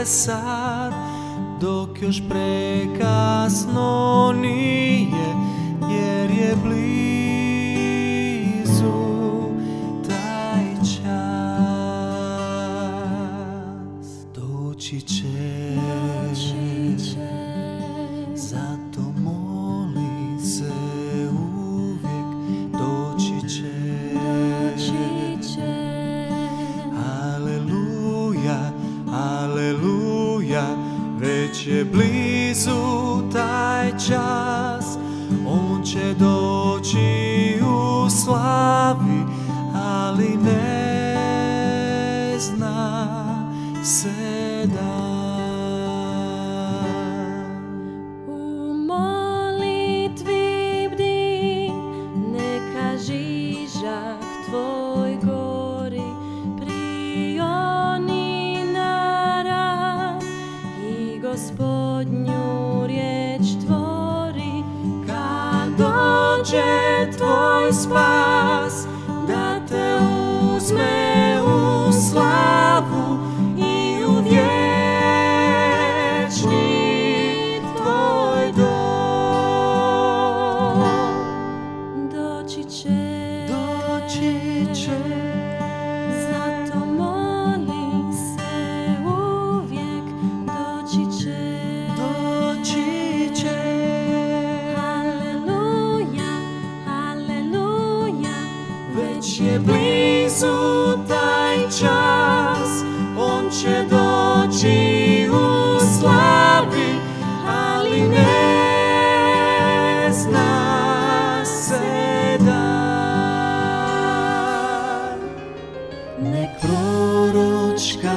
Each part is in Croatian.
sad, dok još prekasno nije, jer je blizu taj čas. Doći će, zato moli se uvijek, doći će. Aleluja, aleluja, već je blizu taj čas. On će doći u slavi, ali ne zna se dan. U molitvi bdi, neka žižak tvoj gori, prioni na rad i Gospodnju riječ tvori. Kad dođe tvoj spas, da te uzme u slavu i u vječni tvoj dom. Doći će, zato moli se uvijek, doći će. Aleluja, aleluja, Već je blizu taj čas, on će doći u slavi, ali ne zna se dan. Nek proročka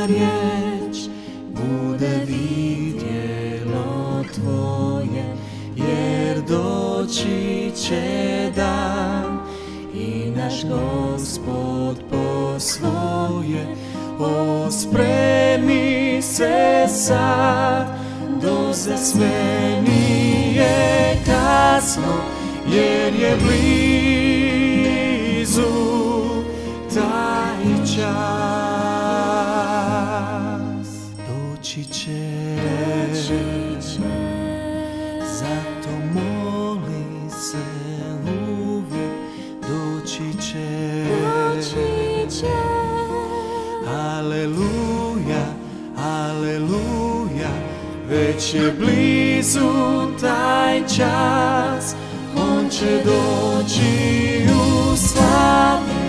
riječ bude vidjelo tvoje, jer doći će dan i naš Gospod po svoje. O, spremi se sad, doze sve nije kasno, jer je blizu taj čas. Doći će, zato moli se uvijek, doći će. Aleluja, aleluja, već je blizu taj čas. On će doći u slavi,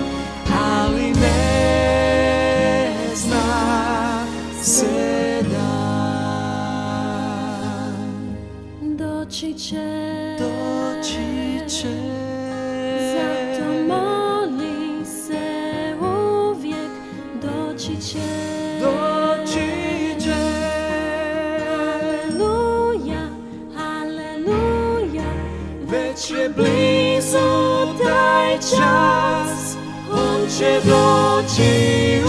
ali ne zna se dan. doći će, zato moli se uvijek, doći će. Aleluja, aleluja, Već je blizu taj čas, on će doći